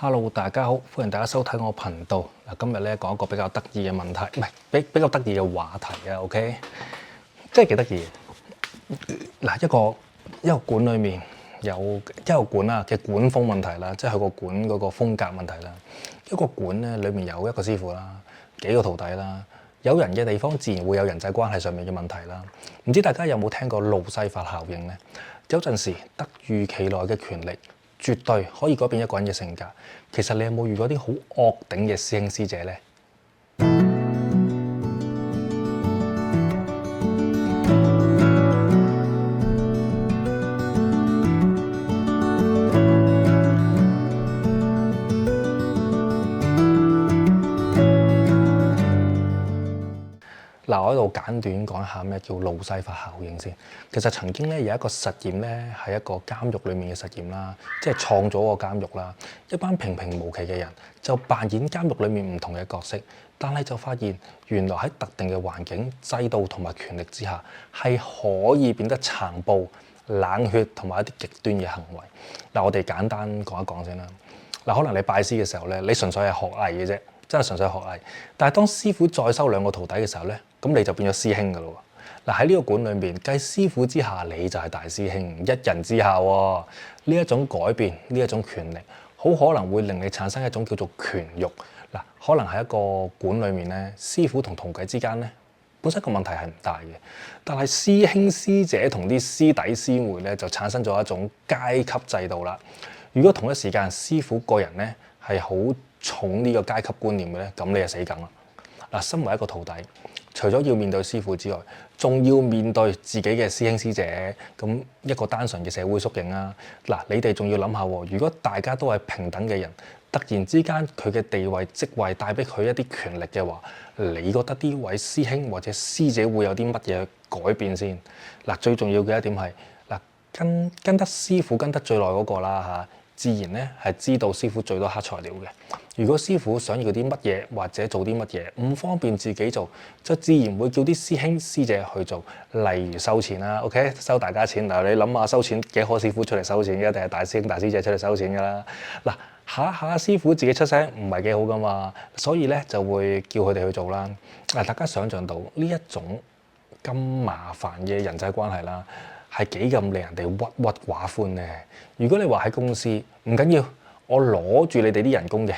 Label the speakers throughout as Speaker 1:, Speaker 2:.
Speaker 1: Hello，大家好，歡迎大家收睇我頻道。嗱，今日咧講一個比較得意嘅問題，唔係比較得意嘅話題啊。OK，即係幾得意。嗱，一個館裏面有一個館啊嘅館風問題啦，即係佢個館嗰個風格問題啦。一個館咧裏面有一個師傅啦，幾個徒弟啦，有人嘅地方自然會有人際關係上面嘅問題啦。唔知大家有冇聽過路西法效應咧？有陣時突如其來嘅權力，絕對可以改變一個人嘅性格。其實你有冇遇過啲好惡頂嘅師兄師姐呢？嗱，我喺度簡短講一下咩叫路西法效應先。其實曾經咧有一個實驗咧，係一個監獄裡面嘅實驗啦，即係創咗個監獄啦。一班平平無奇嘅人就扮演監獄裡面唔同嘅角色，但係就發現原來喺特定嘅環境、制度同埋權力之下，係可以變得殘暴、冷血同埋一啲極端嘅行為。嗱，我哋簡單講一講先啦。嗱，可能你拜師嘅時候咧，你純粹係學藝嘅啫。真係純粹學藝，但係當師傅再收兩個徒弟嘅時候咧，咁你就變咗師兄噶咯喎。嗱，喺呢個館裏面，繼師傅之下，你就係大師兄，一人之下喎。呢一種改變，呢一種權力，好可能會令你產生一種叫做權慾。嗱，可能喺一個館裏面咧，師傅同徒弟之間咧，本身個問題係唔大嘅，但係師兄師姐同啲師弟師妹咧，就產生咗一種階級制度啦。如果同一時間師傅個人咧係好重呢個階級觀念嘅咧，咁你就死梗啦！嗱，身為一個徒弟，除咗要面對師傅之外，仲要面對自己嘅師兄師姐，咁一個單純嘅社會縮影啊！嗱，你哋仲要諗下喎，如果大家都係平等嘅人，突然之間佢嘅地位職位帶俾佢一啲權力嘅話，你覺得呢位師兄或者師姐會有啲乜嘢改變先？嗱，最重要嘅一點係嗱，跟得師傅跟得最耐嗰個啦嚇。自然咧係知道師傅最多黑材料嘅。如果師傅想要啲乜嘢或者做啲乜嘢唔方便自己做，就自然會叫啲師兄師姐去做。例如收錢啦，OK， 收大家錢。嗱，你諗下收錢幾可師傅出嚟收錢嘅，一定係大師兄大師姐出嚟收錢㗎啦。嗱，下師傅自己出聲唔係幾好㗎嘛，所以咧就會叫佢哋去做啦。嗱，大家想像到呢一種咁麻煩嘅人際關係啦，係幾咁令人哋鬱鬱寡歡咧？如果你話喺公司唔緊要，我攞住你哋啲人工嘅，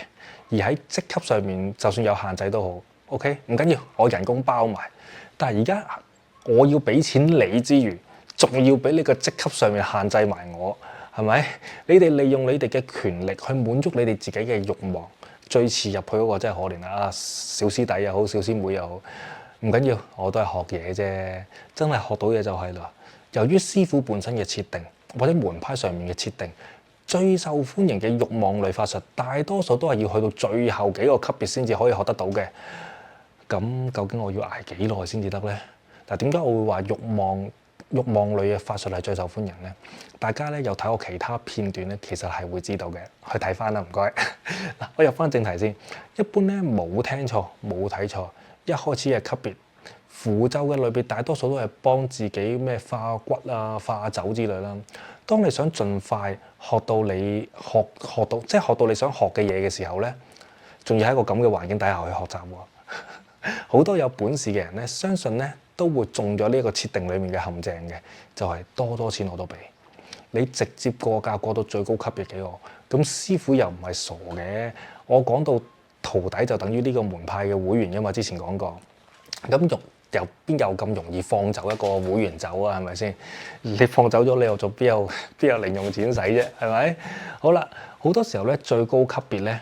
Speaker 1: 而喺職級上面就算有限制都好 ，OK， 唔緊要，我人工包埋。但係而家我要俾錢你之餘，仲要俾你個職級上面限制埋我，係咪？你哋利用你哋嘅權力去滿足你哋自己嘅慾望，最遲入去嗰個真係可憐啦！小師弟又好，小師妹又好，唔緊要，我都係學嘢啫，真係學到嘢就係啦。由於師傅本身嘅設定或者門派上面嘅設定，最受歡迎嘅慾望類法術，大多數都係要去到最後幾個級別先至可以學得到嘅。咁究竟我要捱幾耐先至得呢？嗱，點解我會話慾望類嘅法術係最受歡迎呢？大家咧有睇過其他片段咧，其實係會知道嘅。去睇翻啦，唔該。嗱，我入翻正題先。一般咧冇聽錯冇睇錯，一開始嘅級別。符咒嘅類別大多數都係幫自己咩化骨啊、化酒之類啦。當你想盡快學到你學到你想學嘅嘢嘅時候咧，仲要喺一個咁嘅環境底下去學習喎。好多有本事嘅人咧，相信咧都會中咗呢一個設定裡面嘅陷阱嘅，就係多錢我都俾你，直接過價過到最高級別嘅我。咁師傅又唔係傻嘅，我講到徒弟就等於呢個門派嘅會員㗎嘛，之前講過。咁又邊有咁容易放走一個會員走啊？係咪先？你放走咗，你又做邊有零用錢使啫？係咪？好啦，好多時候咧，最高級別咧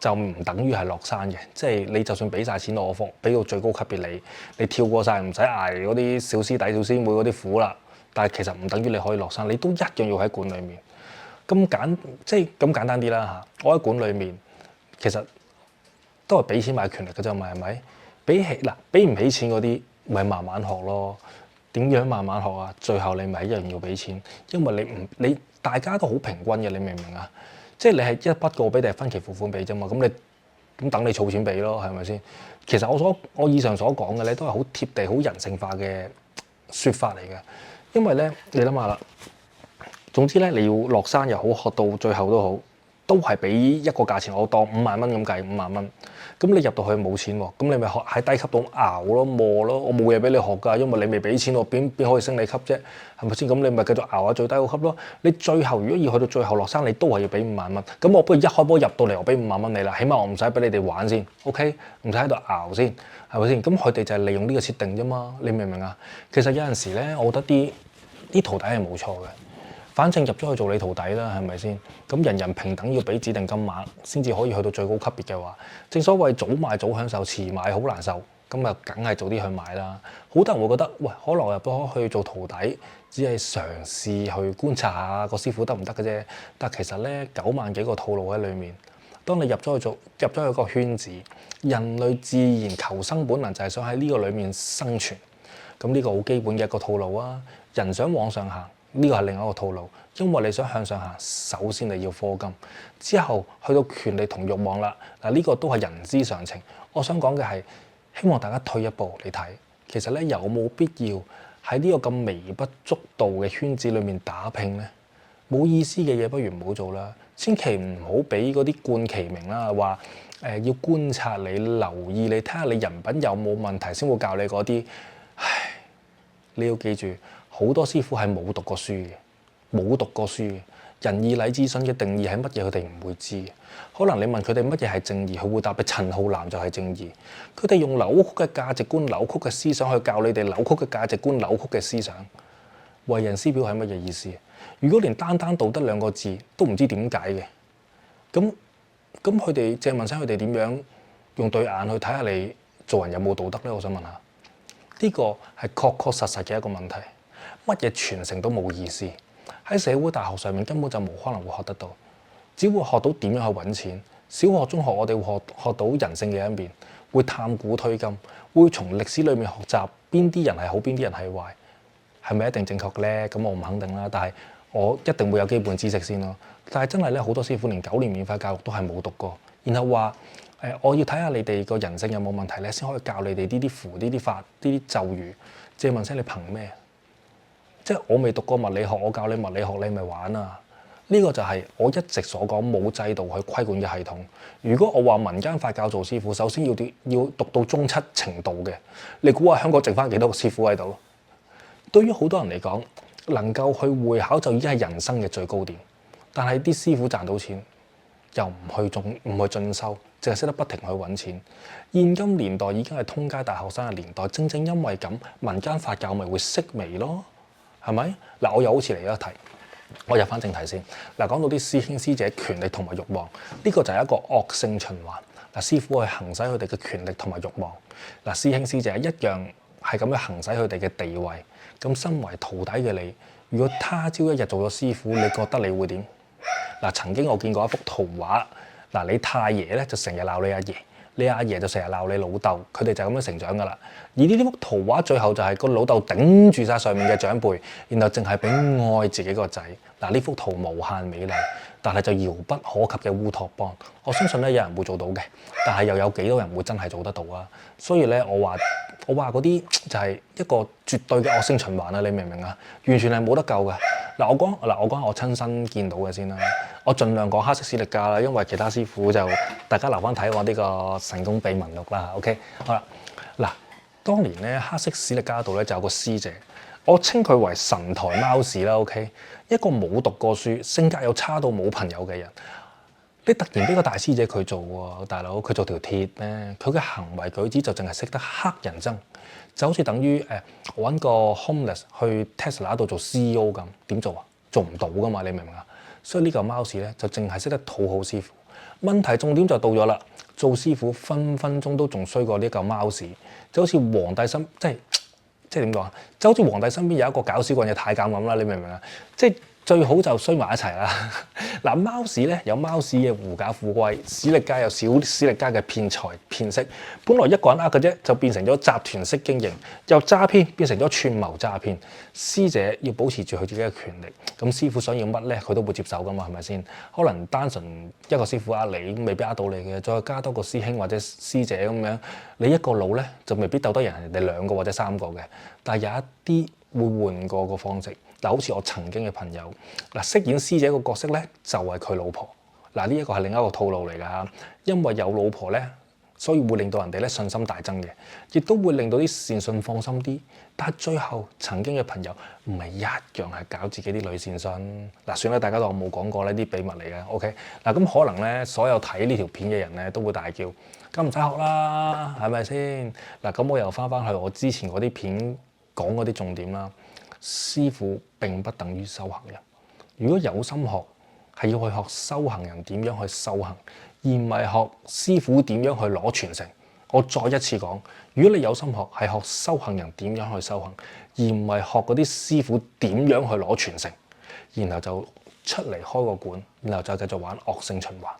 Speaker 1: 就唔等於係落山嘅，即係你就算俾晒錢我放，俾到最高級別你跳過晒唔使捱嗰啲小師弟小師妹嗰啲苦啦。但係其實唔等於你可以落山，你都一樣要喺館裡面。咁簡單啲啦嚇，我喺館裡面其實都係俾錢買權力嘅啫嘛，係咪？俾唔起錢嗰啲，咪慢慢學咯。點樣慢慢學啊？最後你咪一樣要俾錢，因為你大家都好平均嘅，你明唔明啊？即係你係一筆過俾定係分期付款俾啫嘛。咁你咁等你儲錢俾咯，係咪先？其實我以上所講嘅咧，都係好貼地、好人性化嘅説法嚟嘅。因為咧，你諗下啦，總之咧，你要落山又好，學到最後都好，都係俾一個價錢，我當5萬蚊咁計，5萬蚊。咁你入到去冇錢喎，咁你咪學喺低級度熬咯、磨咯。我冇嘢俾你學㗎，因為你未俾錢我，邊可以升你級啫？係咪先？咁你咪繼續熬下最低個級咯。你最後如果要去到最後落山，你都係要俾5萬蚊。咁我不如一開波入到嚟，我俾5萬蚊你啦，起碼我唔使俾你哋玩先，OK？唔使喺度熬先，係咪先？咁佢哋就係利用呢個設定啫嘛，你明唔明啊？其實有陣時咧，我覺得啲徒弟係冇錯嘅。反正入咗去做你徒弟啦，係咪先？咁人人平等，要俾指定金額先至可以去到最高級別嘅話，正所謂早買早享受，遲買好難受。咁啊，梗係早啲去買啦。好多人會覺得，喂，可能入咗去做徒弟，只係嘗試去觀察下個師傅得唔得嘅啫。但其實咧，9萬幾個套路喺裡面。當你入咗去個圈子，人類自然求生本能就係想喺呢個裡面生存。咁呢個好基本嘅一個套路啊。人想往上行。呢個係另一個套路，因為你想向上行，首先你要課金，之後去到權力同慾望啦。嗱，呢個都係人之常情。我想講嘅係，希望大家退一步嚟睇，其實咧有冇必要喺呢個咁微不足道嘅圈子裡面打拼咧？冇意思嘅嘢不如唔好做啦。千祈唔好俾嗰啲冠其名啦，話要觀察你、留意你，睇下你人品有冇問題先會教你嗰啲。唉，你要記住。好多師傅係冇讀過書嘅，冇讀過書嘅。仁義禮智信嘅定義係乜嘢？佢哋唔會知嘅。可能你問佢哋乜嘢係正義，佢會答你陳浩南就係正義。佢哋用扭曲嘅價值觀、扭曲嘅思想去教你哋扭曲嘅價值觀、扭曲嘅思想。為人師表係乜嘢意思？如果連單單道德2個字都唔知點解嘅，咁佢哋借問聲佢哋點樣用對眼去睇下你做人有冇道德咧？我想問下，呢個係確確實實嘅一個問題。乜嘢傳承都冇意思，喺社會大學上面根本就冇可能會學得到，只會學到點樣去揾錢。小學、中學我哋會學到人性嘅一面，會探古推今，會從歷史裏面學習邊啲人係好，邊啲人係壞，係咪一定正確嘅咧？咁我唔肯定啦，但係我一定會有基本知識先咯。但係真係咧，好多師傅連9年免費教育都係冇讀過，然後話我要睇下你哋個人性有冇問題咧，先可以教你哋呢啲符、呢啲法、呢啲咒語。借問聲你憑咩？即係我未讀過物理學，我教你物理學，你咪玩啊！呢個就係我一直所講冇制度去規管嘅系統。如果我話民間法教做師傅，首先要讀到中7程度嘅，你估下香港剩翻幾多個師傅喺度？對於好多人嚟講，能夠去會考就已經係人生嘅最高點。但係啲師傅賺到錢，又唔去進修，淨係識得不停去揾錢。現今年代已經係通街大學生嘅年代，正正因為咁，民間法教咪會式微咯。係咪？嗱，我又好似嚟咗一題，我入翻正題先。嗱，講到啲師兄師姐權力同埋慾望，呢個就係一個惡性循環。嗱，師傅去行使佢哋嘅權力同埋慾望，嗱，師兄師姐一樣係咁樣行使佢哋嘅地位。咁身為徒弟嘅你，如果他朝一日做咗師傅，你覺得你會點？嗱，曾經我見過一幅圖畫，嗱，你太爺咧就成日鬧你阿爺。你阿爺就成日鬧你老豆，佢哋就咁樣成長噶啦。而呢啲幅圖畫最後就係個老豆頂住晒上面嘅長輩，然後淨係俾愛自己個仔。嗱，呢幅圖無限美麗，但係就遙不可及嘅烏托邦。我相信咧有人會做到嘅，但係又有幾多人會真係做得到啊？所以咧我話嗰啲就係一個絕對嘅惡性循環啊！你明唔明啊？完全係冇得救嘅。嗱，我講我親身見到嘅先啦。我盡量講黑色史力加啦，因為其他師傅就大家留翻睇我呢個神功秘聞錄啦。OK， 好啦，嗱，當年咧黑色史力加度咧就有個師姐，我稱佢為神台貓屎啦。OK， 一個冇讀過書、性格又差到冇朋友嘅人，你突然俾個大師姐佢做喎，大佬佢做條鐵咧，佢嘅行為舉止就淨係識得黑人憎，就好似等於揾個 homeless 去 Tesla 度做 CEO 咁，點做啊？做唔到噶嘛，你明唔明啊？所以呢嚿貓屎咧就淨係識得討好師傅。問題重點就到咗啦，做師傅分分鐘都仲衰過呢嚿貓屎，就好似皇帝身即係點講啊？就好似皇帝身邊有一個搞小棍嘅太監咁啦，你明唔明啊？即係最好就衰埋一齊啦。嗱，貓屎咧有貓屎嘅狐假虎威，史力加有史力加嘅騙財騙色。本來一個人嘅啫，就變成咗集團式經營，由詐騙變成咗串謀詐騙。師姐要保持住佢自己嘅權力，咁師傅想要乜咧，佢都會接受噶嘛，係咪先？可能單純一個師傅呃你，未必呃到你嘅，再加多個師兄或者師姐咁樣，你一個腦咧就未必鬥得人哋2個或者3個嘅。但係有一啲會換過個方式。嗱，好似我曾經嘅朋友，嗱，飾演師姐個角色咧就係佢老婆。嗱，呢一個係另一個套路嚟㗎嚇，因為有老婆咧，所以會令到人哋咧信心大增嘅，亦都會令到啲善信放心啲。但係最後曾經嘅朋友唔係一樣係搞自己啲女善信嗱，算啦，大家當我冇講過呢啲秘密嚟嘅。OK 嗱，咁可能咧所有睇呢條片嘅人咧都會大叫，咁唔使學啦，係咪先嗱？咁我又翻去我之前嗰啲片講嗰啲重點啦。師傅並不等於修行人，如果有心學，係要去學修行人點樣去修行，而唔係學師傅點樣去攞傳承。我再一次講，如果你有心學，係學修行人點樣去修行，而唔係學嗰啲師傅點樣去攞傳承，然後就出嚟開個館，然後就繼續玩惡性循環。